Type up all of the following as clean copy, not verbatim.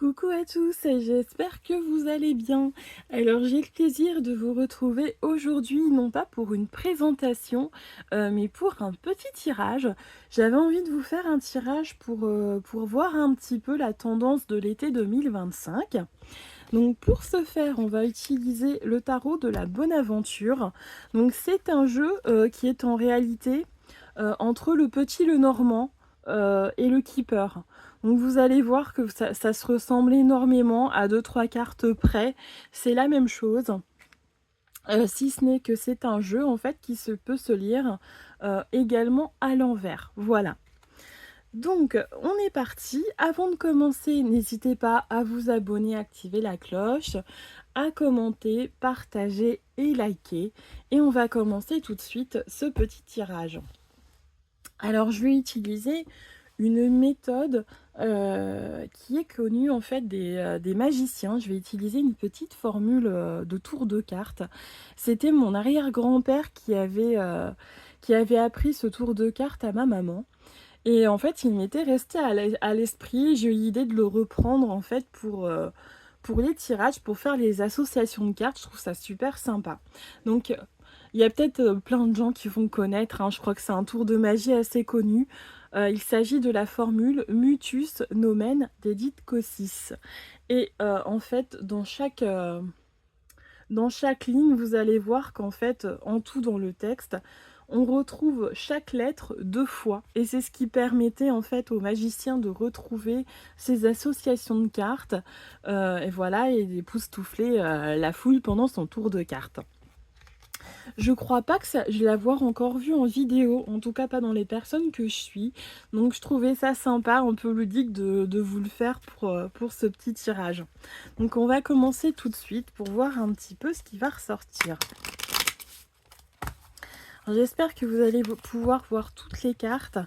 Coucou à tous, j'espère que vous allez bien. Alors j'ai le plaisir de vous retrouver aujourd'hui, non pas pour une présentation, mais pour un petit tirage. J'avais envie de vous faire un tirage pour voir un petit peu la tendance de l'été 2025. Donc pour ce faire, on va utiliser le tarot de la Bonne Aventure. Donc c'est un jeu qui est en réalité entre le petit le normand et le keeper. Donc vous allez voir que ça se ressemble énormément à deux trois cartes près. C'est la même chose. Si ce n'est que c'est un jeu en fait qui peut se lire également à l'envers. Voilà. Donc, on est parti. Avant de commencer, n'hésitez pas à vous abonner, activer la cloche, à commenter, partager et liker. Et on va commencer tout de suite ce petit tirage. Alors, je vais utiliser une méthode qui est connue en fait des magiciens. Je vais utiliser une petite formule de tour de cartes. C'était mon arrière-grand-père qui avait appris ce tour de cartes à ma maman. Et en fait, il m'était resté à l'esprit. J'ai eu l'idée de le reprendre en fait pour les tirages, pour faire les associations de cartes. Je trouve ça super sympa. Donc, il y a peut-être plein de gens qui vont connaître, hein. Je crois que c'est un tour de magie assez connu. Il s'agit de la formule Mutus Nomen d'Edith Cossis. Et en fait, dans chaque ligne, vous allez voir qu'en fait, en tout dans le texte, on retrouve chaque lettre deux fois. Et c'est ce qui permettait en fait aux magiciens de retrouver ces associations de cartes. Et voilà, et d'époustoufler la foule pendant son tour de cartes. Je crois pas que je vais l'avoir encore vu en vidéo, en tout cas pas dans les personnes que je suis. Donc je trouvais ça sympa, un peu ludique de vous le faire pour ce petit tirage. Donc on va commencer tout de suite pour voir un petit peu ce qui va ressortir. J'espère que vous allez pouvoir voir toutes les cartes.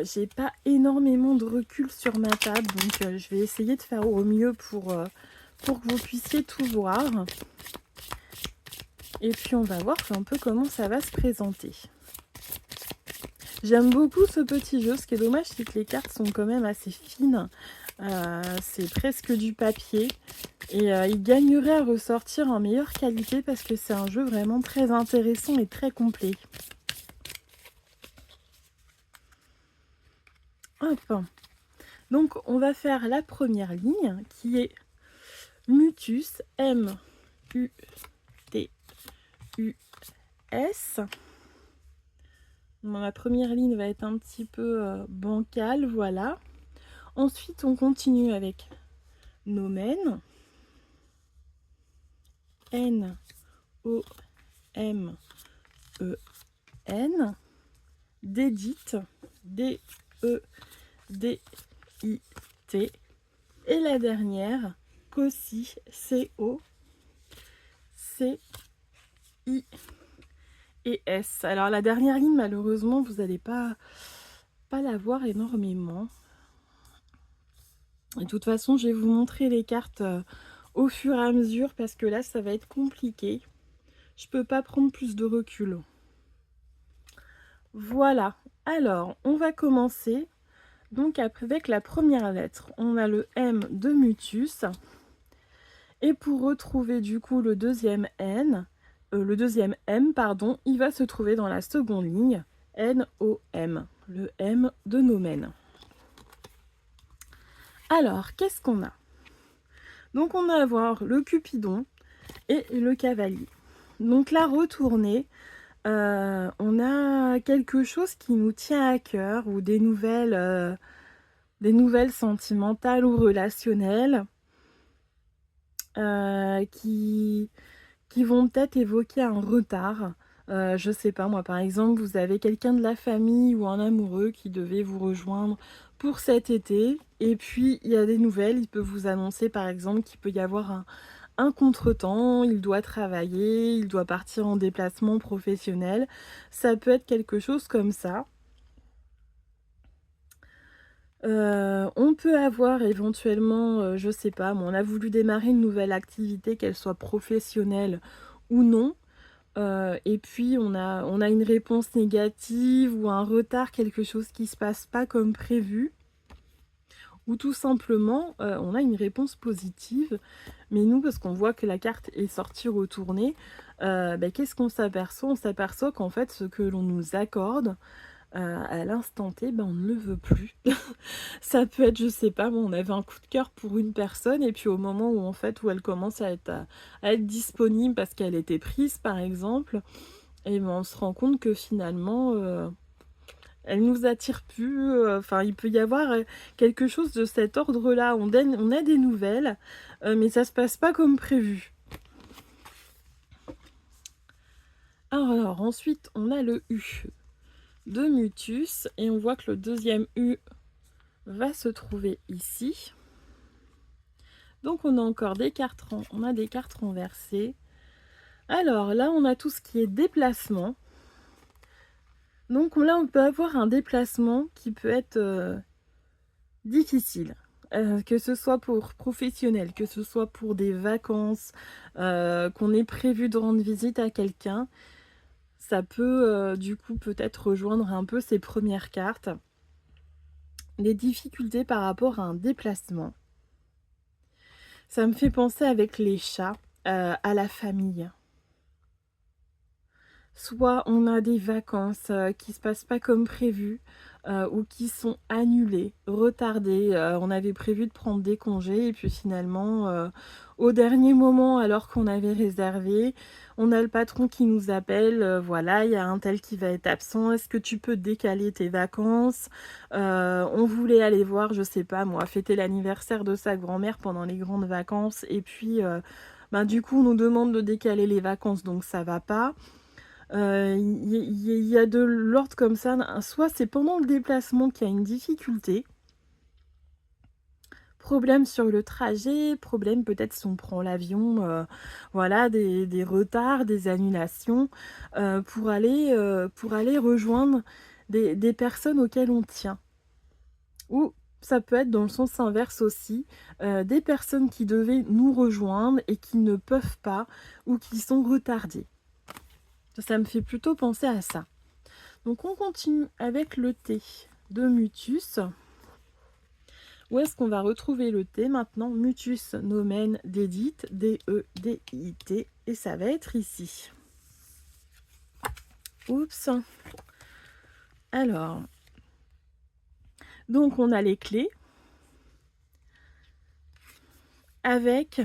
J'ai pas énormément de recul sur ma table, donc je vais essayer de faire au mieux pour que vous puissiez tout voir. Et puis on va voir un peu comment ça va se présenter. J'aime beaucoup ce petit jeu. Ce qui est dommage, c'est que les cartes sont quand même assez fines. C'est presque du papier. Et il gagnerait à ressortir en meilleure qualité parce que c'est un jeu vraiment très intéressant et très complet. Hop. Donc on va faire la première ligne qui est Mutus, M-U-T-U-S. Bon, la première ligne va être un petit peu bancale, voilà. Ensuite, on continue avec Nomen. N-O-M-E-N. D'Edith. D-E-D-I-T. Et la dernière, Cossi. C-O-C-I. Et S. Alors la dernière ligne, malheureusement, vous n'allez pas la voir énormément. Et de toute façon, je vais vous montrer les cartes au fur et à mesure parce que là, ça va être compliqué. Je peux pas prendre plus de recul. Voilà. Alors, on va commencer. Donc avec la première lettre, on a le M de Mutus. Et pour retrouver du coup le deuxième M, pardon, il va se trouver dans la seconde ligne, N-O-M, le M de Nomen. Alors, qu'est-ce qu'on a? Donc, on va avoir le Cupidon et le Cavalier. Donc, la retournée, on a quelque chose qui nous tient à cœur ou des nouvelles sentimentales ou relationnelles qui vont peut-être évoquer un retard. Je sais pas, moi par exemple, vous avez quelqu'un de la famille ou un amoureux qui devait vous rejoindre pour cet été, et puis il y a des nouvelles, il peut vous annoncer par exemple qu'il peut y avoir un contretemps, il doit travailler, il doit partir en déplacement professionnel. Ça peut être quelque chose comme ça. On peut avoir éventuellement, je sais pas, on a voulu démarrer une nouvelle activité, qu'elle soit professionnelle ou non. Et puis on a une réponse négative ou un retard, quelque chose qui se passe pas comme prévu. ou tout simplement, on a une réponse positive. Mais nous, parce qu'on voit que la carte est sortie retournée, qu'est-ce qu'on s'aperçoit? On s'aperçoit qu'en fait, ce que l'on nous accorde, à l'instant T, on ne le veut plus. Ça peut être, je sais pas, moi, on avait un coup de cœur pour une personne et puis au moment où, en fait, où elle commence à être disponible parce qu'elle était prise, par exemple, et on se rend compte que finalement, elle nous attire plus, enfin, il peut y avoir, quelque chose de cet ordre-là. On a des nouvelles, mais ça se passe pas comme prévu. Alors ensuite, on a le U de Mutus et on voit que le deuxième U va se trouver ici. Donc on a encore des cartes, on a des cartes renversées. Alors là, on a tout ce qui est déplacement. Donc là, on peut avoir un déplacement qui peut être difficile. Que ce soit pour professionnel, que ce soit pour des vacances, qu'on ait prévu de rendre visite à quelqu'un, ça peut du coup peut-être rejoindre un peu ces premières cartes. Les difficultés par rapport à un déplacement. Ça me fait penser avec les chats à la famille. Soit on a des vacances qui se passent pas comme prévu ou qui sont annulées, retardées. On avait prévu de prendre des congés et puis finalement, au dernier moment, alors qu'on avait réservé, on a le patron qui nous appelle, voilà, il y a un tel qui va être absent, est-ce que tu peux décaler tes vacances? On voulait aller voir, je sais pas moi, fêter l'anniversaire de sa grand-mère pendant les grandes vacances et puis, du coup, on nous demande de décaler les vacances, donc ça va pas. Il y a de l'ordre comme ça, soit c'est pendant le déplacement qu'il y a une difficulté, problème sur le trajet, problème peut-être si on prend l'avion, voilà, des retards, des annulations, pour aller rejoindre des personnes auxquelles on tient. Ou ça peut être dans le sens inverse aussi, des personnes qui devaient nous rejoindre et qui ne peuvent pas ou qui sont retardées. Ça me fait plutôt penser à ça. Donc on continue avec le T de Mutus. Où est-ce qu'on va retrouver le T maintenant? Mutus nomen dédit, D-E-D-I-T, et ça va être ici. Oups. Alors, donc on a les clés avec...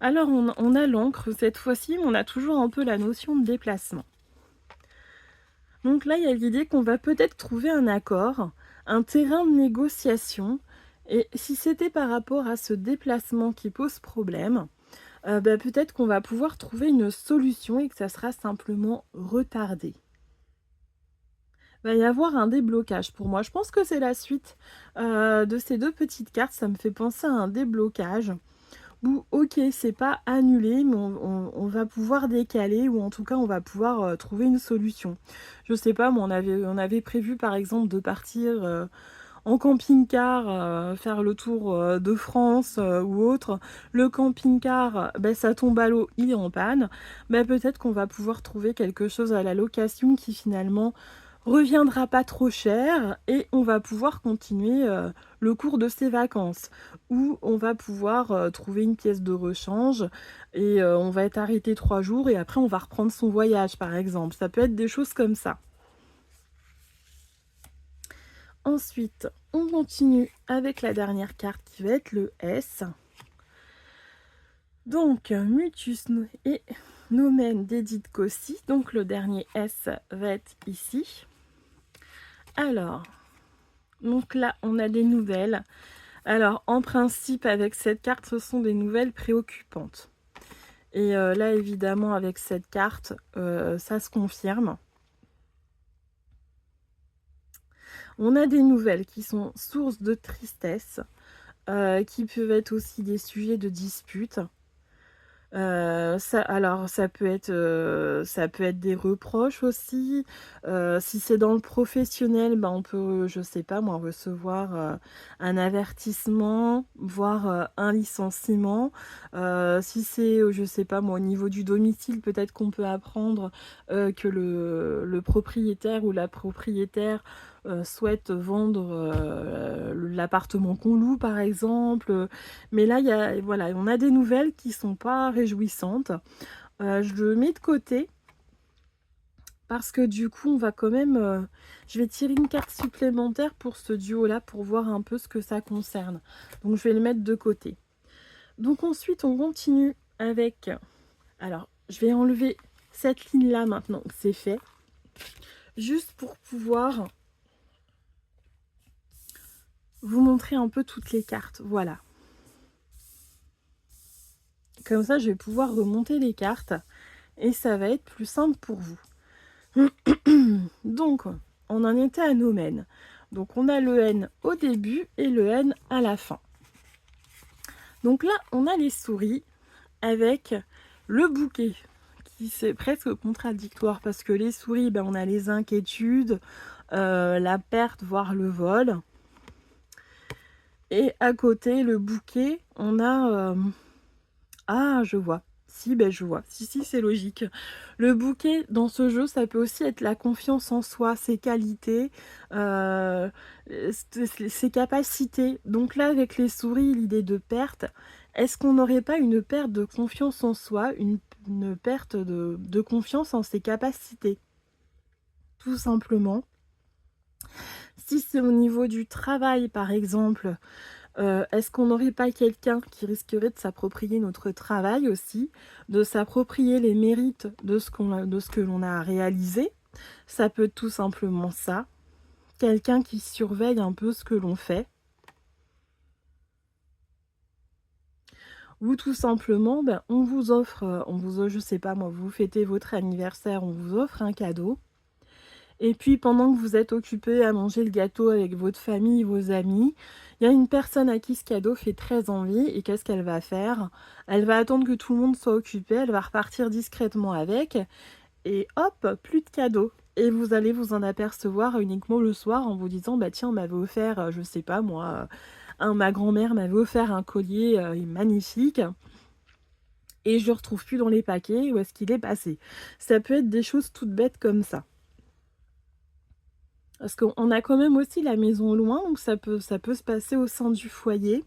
Alors on a l'encre cette fois-ci, mais on a toujours un peu la notion de déplacement. Donc là, il y a l'idée qu'on va peut-être trouver un accord, un terrain de négociation. Et si c'était par rapport à ce déplacement qui pose problème, peut-être qu'on va pouvoir trouver une solution et que ça sera simplement retardé. Il va y avoir un déblocage pour moi. Je pense que c'est la suite de ces deux petites cartes. Ça me fait penser à un déblocage. Ou ok, c'est pas annulé, mais on va pouvoir décaler, ou en tout cas on va pouvoir trouver une solution. Je sais pas, moi on avait prévu par exemple de partir en camping-car, faire le tour de France ou autre. Le camping-car, ça tombe à l'eau, il est en panne. Peut-être qu'on va pouvoir trouver quelque chose à la location qui finalement reviendra pas trop cher et on va pouvoir continuer le cours de ses vacances, ou on va pouvoir trouver une pièce de rechange et on va être arrêté 3 jours et après on va reprendre son voyage par exemple. Ça peut être des choses comme ça. Ensuite, on continue avec la dernière carte qui va être le S. Donc, Mutus et Nomen dédit Cossi. Donc, le dernier S va être ici. Alors, donc là, on a des nouvelles. Alors, en principe, avec cette carte, ce sont des nouvelles préoccupantes. Et là, évidemment, avec cette carte, ça se confirme. On a des nouvelles qui sont source de tristesse, qui peuvent être aussi des sujets de dispute. Ça peut être des reproches aussi. Si c'est dans le professionnel, on peut, je sais pas moi, recevoir un avertissement, voire un licenciement. Si c'est, je sais pas moi, au niveau du domicile, peut-être qu'on peut apprendre que le propriétaire ou la propriétaire souhaitent vendre l'appartement qu'on loue par exemple. Mais là, voilà, on a des nouvelles qui sont pas réjouissantes. Je le mets de côté parce que du coup, on va quand même... je vais tirer une carte supplémentaire pour ce duo-là pour voir un peu ce que ça concerne. Donc je vais le mettre de côté. Donc ensuite, on continue avec... Alors, je vais enlever cette ligne-là maintenant que c'est fait. Juste pour pouvoir vous montrer un peu toutes les cartes. Voilà. Comme ça, je vais pouvoir remonter les cartes et ça va être plus simple pour vous. Donc, on en était à Nomen. Donc, on a le N au début et le N à la fin. Donc là, on a les souris avec le bouquet, qui c'est presque contradictoire parce que les souris, ben, on a les inquiétudes, la perte, voire le vol. Et à côté, le bouquet, on a... Ah, je vois. Si, ben je vois. Si, c'est logique. Le bouquet, dans ce jeu, ça peut aussi être la confiance en soi, ses qualités, ses capacités. Donc là, avec les souris, l'idée de perte, est-ce qu'on n'aurait pas une perte de confiance en soi, une perte de confiance en ses capacités? Tout simplement. Si c'est au niveau du travail, par exemple, est-ce qu'on n'aurait pas quelqu'un qui risquerait de s'approprier notre travail aussi, de s'approprier les mérites de ce que l'on a réalisé? Ça peut être tout simplement ça. Quelqu'un qui surveille un peu ce que l'on fait. Ou tout simplement, ben, on vous offre, je sais pas moi, vous fêtez votre anniversaire, on vous offre un cadeau. Et puis pendant que vous êtes occupé à manger le gâteau avec votre famille, vos amis, il y a une personne à qui ce cadeau fait très envie et qu'est-ce qu'elle va faire? Elle va attendre que tout le monde soit occupé, elle va repartir discrètement avec et hop, plus de cadeau. Et vous allez vous en apercevoir uniquement le soir en vous disant bah tiens, on m'avait offert, je sais pas moi, ma grand-mère m'avait offert un collier magnifique et je le retrouve plus dans les paquets, où est-ce qu'il est passé? Ça peut être des choses toutes bêtes comme ça. Parce qu'on a quand même aussi la maison loin, donc ça peut se passer au sein du foyer.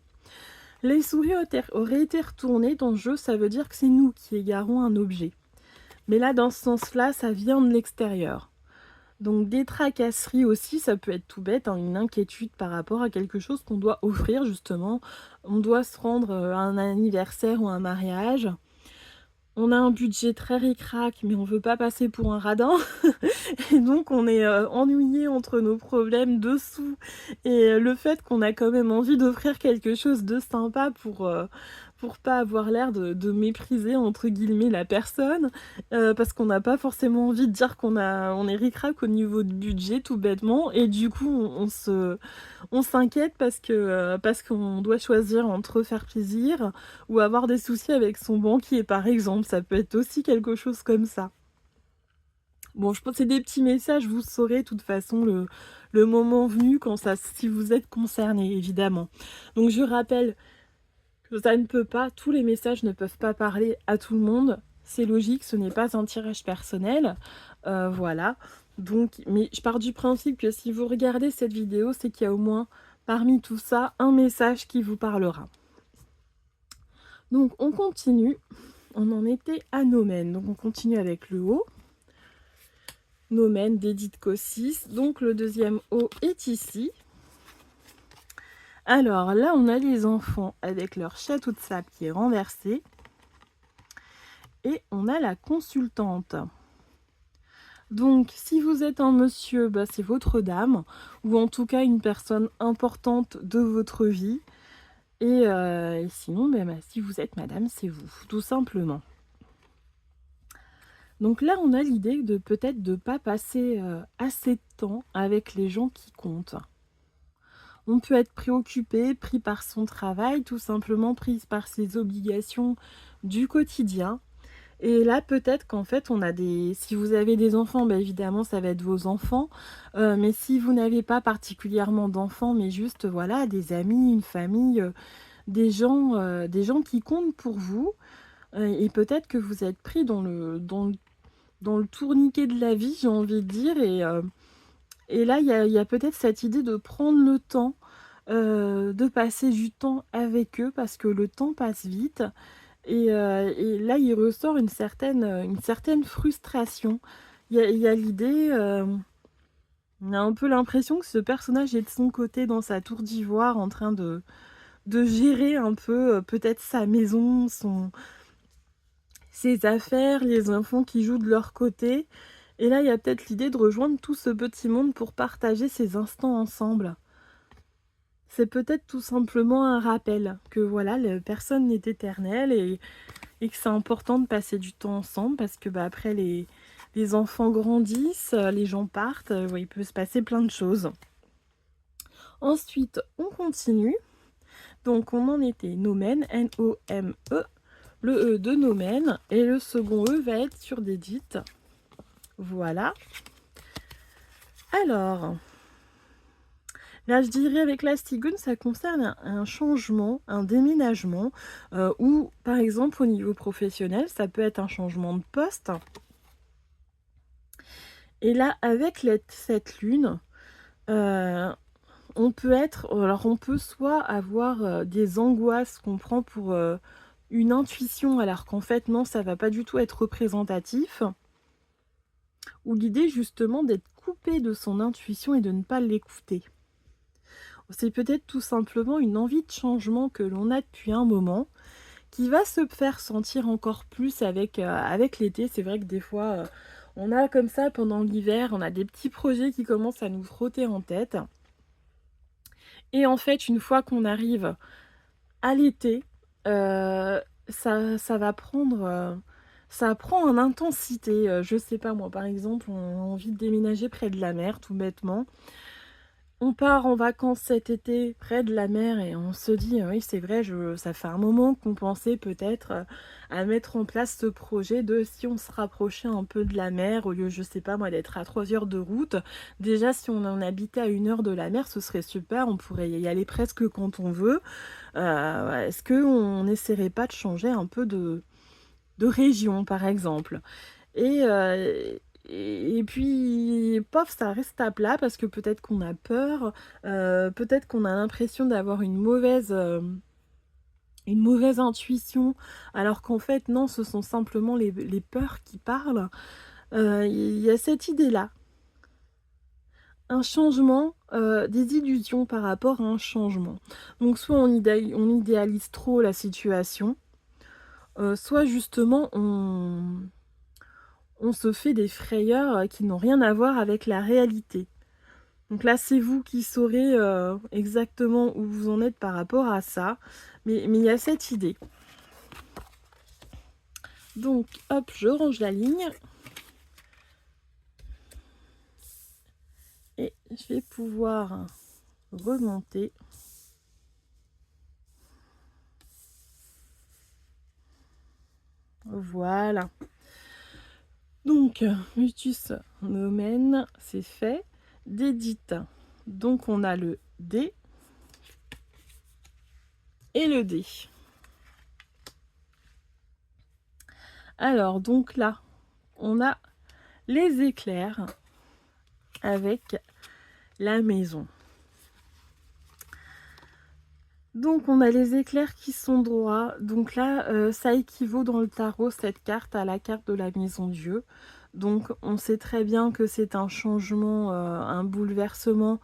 Les souris auraient été retournées dans le jeu, ça veut dire que c'est nous qui égarons un objet. Mais là, dans ce sens-là, ça vient de l'extérieur. Donc des tracasseries aussi, ça peut être tout bête, hein, une inquiétude par rapport à quelque chose qu'on doit offrir justement. On doit se rendre à un anniversaire ou un mariage. On a un budget très ric-rac, mais on veut pas passer pour un radin. Et donc on est ennuyé entre nos problèmes de sous et le fait qu'on a quand même envie d'offrir quelque chose de sympa pour pas avoir l'air de mépriser entre guillemets la personne, parce qu'on n'a pas forcément envie de dire on est ric-rac au niveau de budget tout bêtement, et du coup on s'inquiète parce qu'on doit choisir entre faire plaisir ou avoir des soucis avec son banquier par exemple. Ça peut être aussi quelque chose comme ça. Bon, je pense que c'est des petits messages, vous saurez de toute façon le moment venu quand si vous êtes concerné, évidemment. Donc je rappelle que ça ne peut pas, tous les messages ne peuvent pas parler à tout le monde. C'est logique, ce n'est pas un tirage personnel. Voilà. Donc, mais je pars du principe que si vous regardez cette vidéo, c'est qu'il y a au moins parmi tout ça un message qui vous parlera. Donc on continue. On en était à Nomen. Donc on continue avec le haut. Nomen d'Edith Cossis. Donc le deuxième O est ici. Alors là, on a les enfants avec leur château de sable qui est renversé. Et on a la consultante. Donc si vous êtes un monsieur, bah, c'est votre dame, ou en tout cas une personne importante de votre vie. Et sinon, bah, si vous êtes madame, c'est vous, tout simplement. Donc là, on a l'idée de peut-être de ne pas passer assez de temps avec les gens qui comptent. On peut être préoccupé, pris par son travail, tout simplement pris par ses obligations du quotidien. Et là, peut-être qu'en fait, si vous avez des enfants, bah, évidemment, ça va être vos enfants. Mais si vous n'avez pas particulièrement d'enfants, mais juste, voilà, des amis, une famille, des gens qui comptent pour vous, et peut-être que vous êtes pris dans le tourniquet de la vie, j'ai envie de dire, Et là, il y a peut-être cette idée de prendre le temps, de passer du temps avec eux parce que le temps passe vite et là, il ressort une certaine frustration. Il y a l'idée, on a un peu l'impression que ce personnage est de son côté dans sa tour d'ivoire en train de gérer un peu, peut-être sa maison, ses affaires, les enfants qui jouent de leur côté et là, il y a peut-être l'idée de rejoindre tout ce petit monde pour partager ces instants ensemble. C'est peut-être tout simplement un rappel que voilà, personne n'est éternel et que c'est important de passer du temps ensemble parce que bah, après les enfants grandissent, les gens partent, ouais, il peut se passer plein de choses. Ensuite, on continue. Donc on en était Nomen, N-O-M-E, le E de Nomen et le second E va être sur des dites. Voilà. Alors, là, je dirais avec la Stigune, ça concerne un changement, un déménagement, ou par exemple au niveau professionnel, ça peut être un changement de poste. Et là, avec cette lune, on peut soit avoir des angoisses qu'on prend pour une intuition, alors qu'en fait non, ça va pas du tout être représentatif, ou l'idée justement d'être coupé de son intuition et de ne pas l'écouter. C'est peut-être tout simplement une envie de changement que l'on a depuis un moment, qui va se faire sentir encore plus avec l'été. C'est vrai que des fois, on a comme ça pendant l'hiver, on a des petits projets qui commencent à nous frotter en tête. Et en fait, une fois qu'on arrive à l'été, ça va prendre... ça prend en intensité. Je sais pas moi, par exemple, on a envie de déménager près de la mer, tout bêtement. On part en vacances cet été près de la mer et on se dit: «Oui, c'est vrai, ça fait un moment qu'on pensait peut-être, à mettre en place ce projet de si on se rapprochait un peu de la mer au lieu, je sais pas moi, d'être à 3 heures de route. Déjà, si on en habitait à 1 heure de la mer, ce serait super, on pourrait y aller presque quand on veut. Est-ce qu'on n'essaierait pas de changer un peu de région, par exemple?» Et puis, pof, ça reste à plat parce que peut-être qu'on a peur, peut-être qu'on a l'impression d'avoir une mauvaise intuition, alors qu'en fait, non, ce sont simplement les peurs qui parlent. Il y a cette idée-là. Un changement, des illusions par rapport à un changement. Donc soit on idéalise trop la situation, soit justement on se fait des frayeurs qui n'ont rien à voir avec la réalité. Donc là, c'est vous qui saurez exactement où vous en êtes par rapport à ça. Mais il y a cette idée. Donc, hop, je range la ligne. Et je vais pouvoir remonter. Voilà. Donc, Mutus Nomen, c'est fait. Dédite. Donc, on a le D et le D. Alors, donc là, on a les éclairs avec la maison. Donc, on a les éclairs qui sont droits. Donc là, ça équivaut dans le tarot, cette carte, à la carte de la maison Dieu. Donc, on sait très bien que c'est un changement, un bouleversement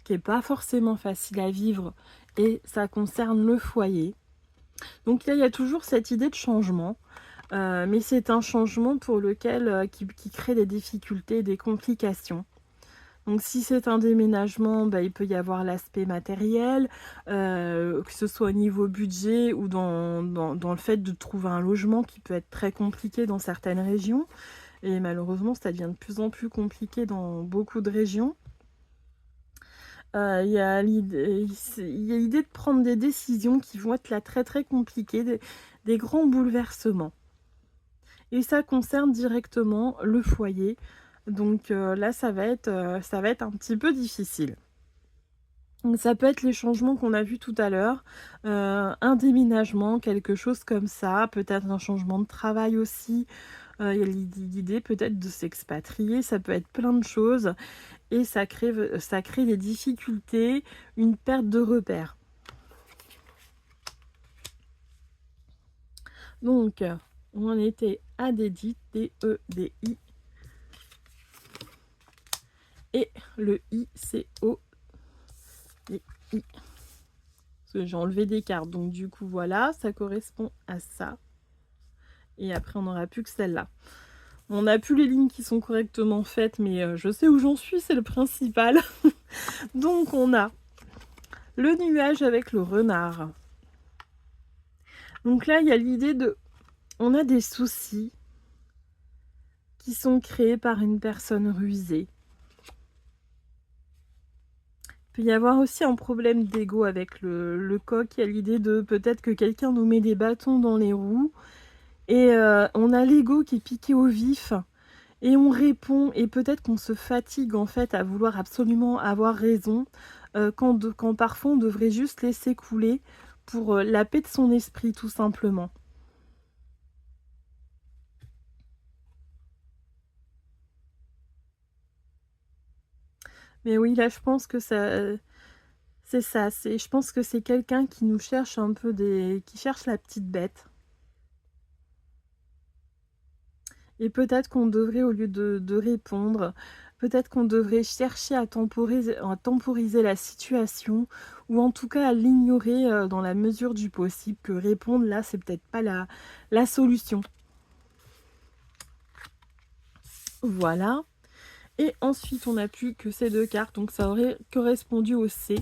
qui n'est pas forcément facile à vivre et ça concerne le foyer. Donc là, il y a toujours cette idée de changement, mais c'est un changement pour lequel qui crée des difficultés, des complications. Donc si c'est un déménagement, bah, il peut y avoir l'aspect matériel, que ce soit au niveau budget ou dans le fait de trouver un logement qui peut être très compliqué dans certaines régions. Et malheureusement, ça devient de plus en plus compliqué dans beaucoup de régions. Il y a l'idée de prendre des décisions qui vont être là très très compliquées, des grands bouleversements. Et ça concerne directement le foyer. Donc là, ça va être un petit peu difficile. Donc ça peut être les changements qu'on a vus tout à l'heure, un déménagement, quelque chose comme ça, peut-être un changement de travail aussi. Il y a l'idée peut-être de s'expatrier, ça peut être plein de choses. et ça crée des difficultés, une perte de repères. Donc, on en était à Dédit, D-E-D-I, et le I, c'est O-D-I. Parce que j'ai enlevé des cartes, donc du coup, voilà, ça correspond à ça. Et après, on n'aura plus que celle-là. On n'a plus les lignes qui sont correctement faites, mais je sais où j'en suis, c'est le principal. Donc, on a le nuage avec le renard. Donc là, il y a l'idée de... On a des soucis qui sont créés par une personne rusée. Il peut y avoir aussi un problème d'ego avec le coq. Il y a l'idée de peut-être que quelqu'un nous met des bâtons dans les roues. Et on a l'ego qui est piqué au vif. Et on répond. Et peut-être qu'on se fatigue en fait à vouloir absolument avoir raison. Quand parfois on devrait juste laisser couler pour la paix de son esprit tout simplement. Mais oui, là je pense que ça... C'est ça, je pense que c'est quelqu'un qui nous cherche un peu qui cherche la petite bête. Et peut-être qu'on devrait, au lieu de répondre, peut-être qu'on devrait chercher à temporiser la situation, ou en tout cas à l'ignorer dans la mesure du possible, que répondre là, c'est peut-être pas la solution. Voilà. Et ensuite, on n'a plus que ces deux cartes, donc ça aurait correspondu au C.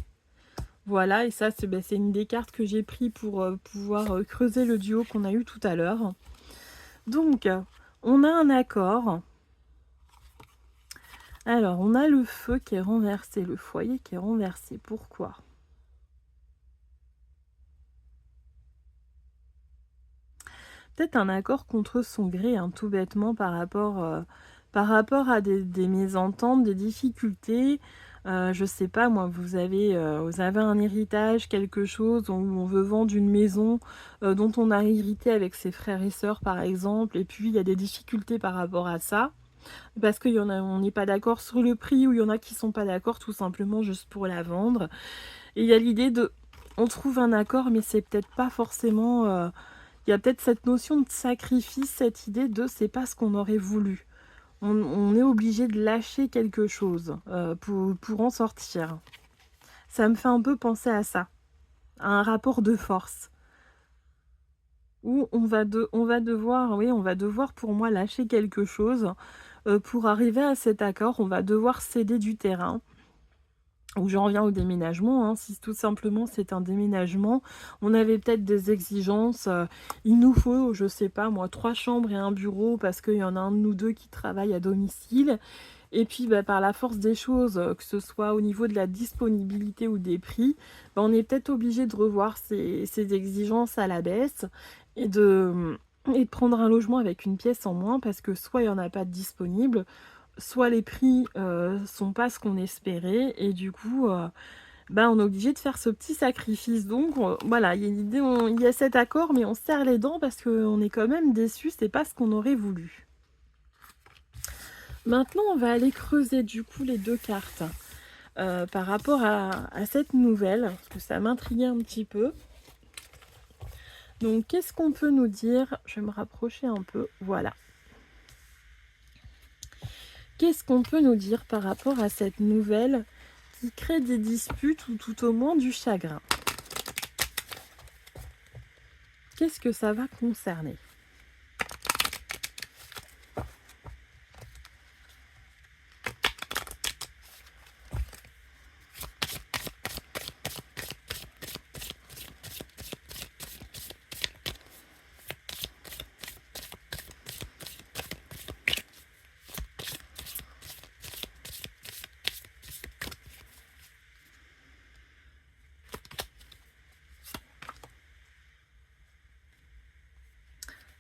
Voilà, et ça, c'est une des cartes que j'ai pris pour pouvoir creuser le duo qu'on a eu tout à l'heure. Donc, on a un accord. Alors, on a le feu qui est renversé, le foyer qui est renversé. Pourquoi? Peut-être un accord contre son gré, hein, tout bêtement, par rapport à des mésententes, des difficultés. Je sais pas, moi, vous avez un héritage, quelque chose, où on veut vendre une maison dont on a hérité avec ses frères et sœurs, par exemple, et puis il y a des difficultés par rapport à ça. Parce qu'il y en a, on n'est pas d'accord sur le prix, ou il y en a qui sont pas d'accord tout simplement juste pour la vendre. Et il y a l'idée de... On trouve un accord, mais c'est peut-être pas forcément... il y a peut-être cette notion de sacrifice, cette idée de c'est pas ce qu'on aurait voulu. On est obligé de lâcher quelque chose pour en sortir. Ça me fait un peu penser à ça, à un rapport de force. Où on va devoir pour moi lâcher quelque chose pour arriver à cet accord. On va devoir céder du terrain. Ou j'en reviens au déménagement, hein. Si tout simplement c'est un déménagement, on avait peut-être des exigences, il nous faut, je sais pas moi, 3 chambres et un bureau parce qu'il y en a un de nous deux qui travaille à domicile. Et puis par la force des choses, que ce soit au niveau de la disponibilité ou des prix, on est peut-être obligé de revoir ces exigences à la baisse et de prendre un logement avec une pièce en moins parce que soit il n'y en a pas de disponible, soit les prix sont pas ce qu'on espérait, et du coup on est obligé de faire ce petit sacrifice. Donc voilà, il y a cet accord, mais on serre les dents parce qu'on est quand même déçu, c'est pas ce qu'on aurait voulu. Maintenant, on va aller creuser du coup les deux cartes par rapport à cette nouvelle, parce que ça m'intriguait un petit peu. Donc qu'est-ce qu'on peut nous dire? Je vais me rapprocher un peu, voilà. Qu'est-ce qu'on peut nous dire par rapport à cette nouvelle qui crée des disputes ou tout au moins du chagrin? Qu'est-ce que ça va concerner?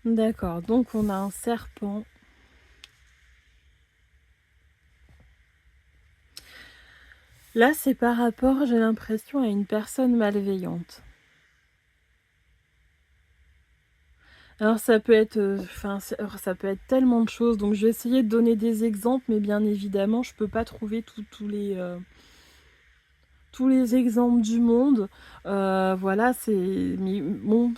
D'accord, donc on a un serpent. Là, c'est par rapport, j'ai l'impression, à une personne malveillante. Alors ça peut être, enfin, alors ça peut être tellement de choses, donc je vais essayer de donner des exemples, mais bien évidemment, je peux pas trouver tous les exemples du monde. Voilà, c'est mais bon,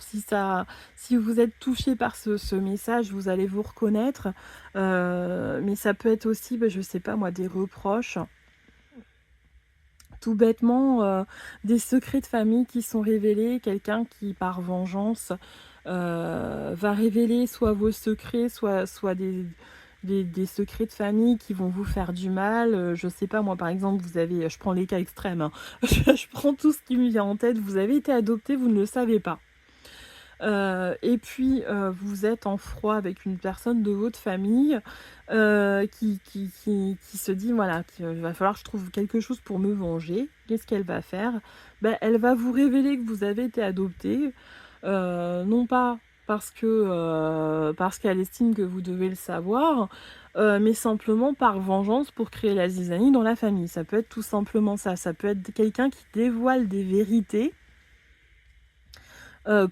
si vous êtes touché par ce message, vous allez vous reconnaître. Mais ça peut être aussi, bah, je sais pas moi, des reproches. Tout bêtement, des secrets de famille qui sont révélés, quelqu'un qui, par vengeance, va révéler soit vos secrets, soit des secrets de famille qui vont vous faire du mal. Je sais pas moi, par exemple, vous avez je prends les cas extrêmes, hein. Je prends tout ce qui me vient en tête. Vous avez été adopté, vous ne le savez pas. Et puis, vous êtes en froid avec une personne de votre famille, qui se dit: «Voilà, qu'il va falloir que je trouve quelque chose pour me venger». Qu'est-ce qu'elle va faire? Bah, elle va vous révéler que vous avez été adopté, non pas parce qu'elle estime que vous devez le savoir, mais simplement par vengeance pour créer la zizanie dans la famille. Ça peut être tout simplement ça. Ça peut être quelqu'un qui dévoile des vérités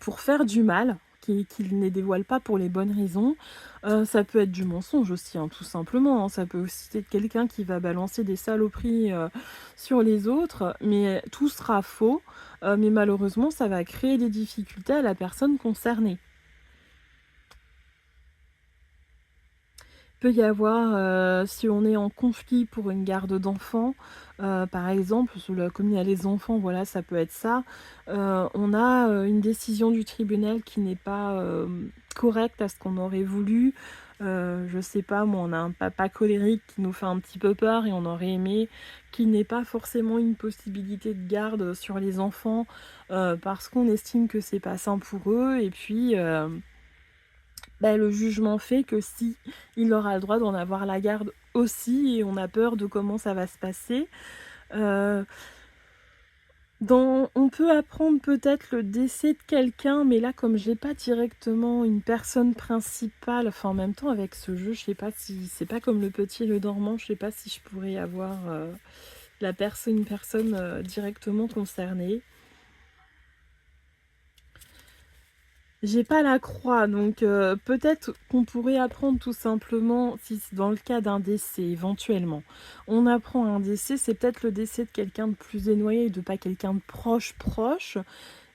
pour faire du mal, qu'il ne les dévoile pas pour les bonnes raisons. Ça peut être du mensonge aussi, hein, tout simplement, hein. Ça peut aussi être quelqu'un qui va balancer des saloperies, sur les autres, mais tout sera faux, mais malheureusement, ça va créer des difficultés à la personne concernée. Peut y avoir, si on est en conflit pour une garde d'enfants, par exemple, comme il y a les enfants, voilà, ça peut être ça. On a, une décision du tribunal qui n'est pas, correcte à ce qu'on aurait voulu. Je sais pas moi, on a un papa colérique qui nous fait un petit peu peur et on aurait aimé qu'il n'ait pas forcément une possibilité de garde sur les enfants, parce qu'on estime que c'est pas sain pour eux et puis, bah, le jugement fait que si, il aura le droit d'en avoir la garde aussi et on a peur de comment ça va se passer. Heu, on peut apprendre peut-être le décès de quelqu'un, mais là, comme j'ai pas directement une personne principale, enfin, en même temps, avec ce jeu, je sais pas si c'est pas comme Le Petit et le Dormant, je sais pas si je pourrais avoir, une personne, directement concernée. J'ai pas la croix, donc peut-être qu'on pourrait apprendre tout simplement, si c'est dans le cas d'un décès éventuellement, on apprend un décès, c'est peut-être le décès de quelqu'un de plus éloigné, de pas quelqu'un de proche,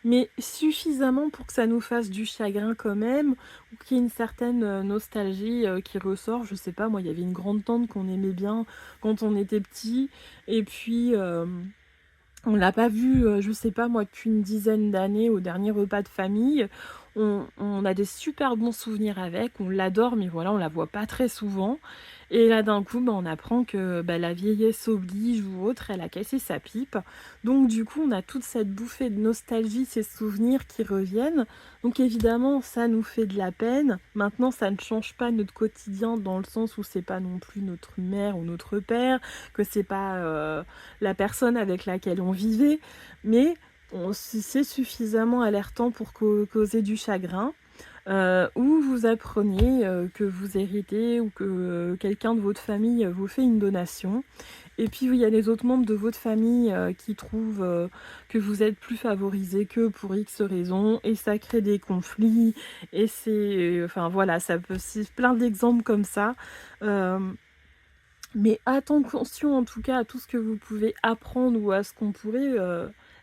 mais suffisamment pour que ça nous fasse du chagrin quand même, ou qu'il y ait une certaine, nostalgie, qui ressort. Je sais pas, moi, il y avait une grande tante qu'on aimait bien quand on était petit et puis, on l'a pas vue, je sais pas moi, depuis une dizaine d'années au dernier repas de famille. On a des super bons souvenirs avec, on l'adore, mais voilà, on la voit pas très souvent. Et là, d'un coup, bah, on apprend que, bah, la vieillesse oblige ou autre, elle a cassé sa pipe. Donc du coup, on a toute cette bouffée de nostalgie, ces souvenirs qui reviennent. Donc évidemment, ça nous fait de la peine. Maintenant, ça ne change pas notre quotidien dans le sens où c'est pas non plus notre mère ou notre père, que c'est pas, la personne avec laquelle on vivait, mais c'est suffisamment alertant pour causer du chagrin, ou vous apprenez, que vous héritez ou que, quelqu'un de votre famille, vous fait une donation et puis, oui, il y a les autres membres de votre famille, qui trouvent, que vous êtes plus favorisés qu'eux pour X raisons et ça crée des conflits et c'est, enfin voilà, ça peut c'est plein d'exemples comme ça, hem mais attention en tout cas à tout ce que vous pouvez apprendre ou à ce qu'on pourrait,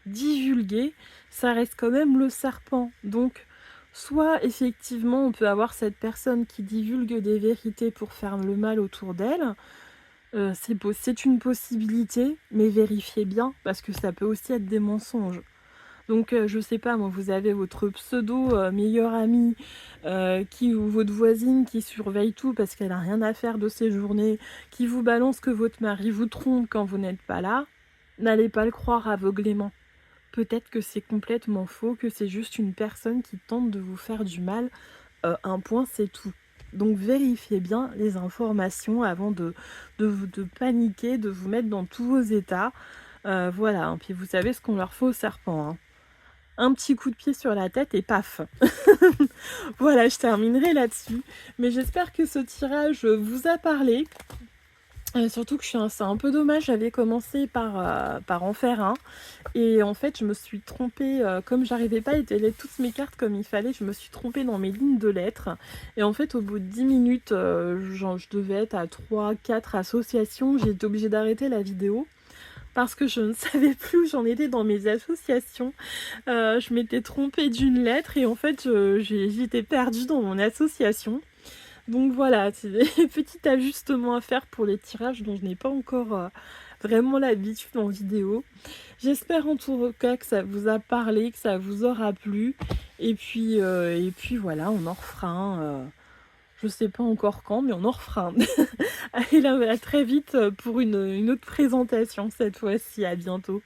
divulguer, ça reste quand même le serpent. Donc soit effectivement on peut avoir cette personne qui divulgue des vérités pour faire le mal autour d'elle, c'est une possibilité, mais vérifiez bien parce que ça peut aussi être des mensonges. Donc, je sais pas moi, vous avez votre pseudo, meilleure amie, ou votre voisine qui surveille tout parce qu'elle a rien à faire de ses journées, qui vous balance que votre mari vous trompe quand vous n'êtes pas là, n'allez pas le croire aveuglément. Peut-être que c'est complètement faux, que c'est juste une personne qui tente de vous faire du mal, un point, c'est tout. Donc vérifiez bien les informations avant de paniquer, de vous mettre dans tous vos états. Voilà, hein, puis vous savez ce qu'on leur fait aux serpents, hein. Un petit coup de pied sur la tête et paf. Voilà, je terminerai là-dessus. Mais j'espère que ce tirage vous a parlé. Surtout que c'est un peu dommage, j'avais commencé par en faire un et en fait, je me suis trompée, comme j'arrivais pas à étaler toutes mes cartes comme il fallait, je me suis trompée dans mes lignes de lettres et en fait, au bout de 10 minutes, genre je devais être à 3-4 associations. J'ai été obligée d'arrêter la vidéo parce que je ne savais plus où j'en étais dans mes associations. Je m'étais trompée d'une lettre et en fait, j'étais perdue dans mon association. Donc voilà, c'est des petits ajustements à faire pour les tirages dont je n'ai pas encore, vraiment l'habitude en vidéo. J'espère en tout cas que ça vous a parlé, que ça vous aura plu et puis voilà, on en refera un, je sais pas encore quand, mais on en refera un. Allez là, à très vite, pour une autre présentation cette fois-ci. À bientôt.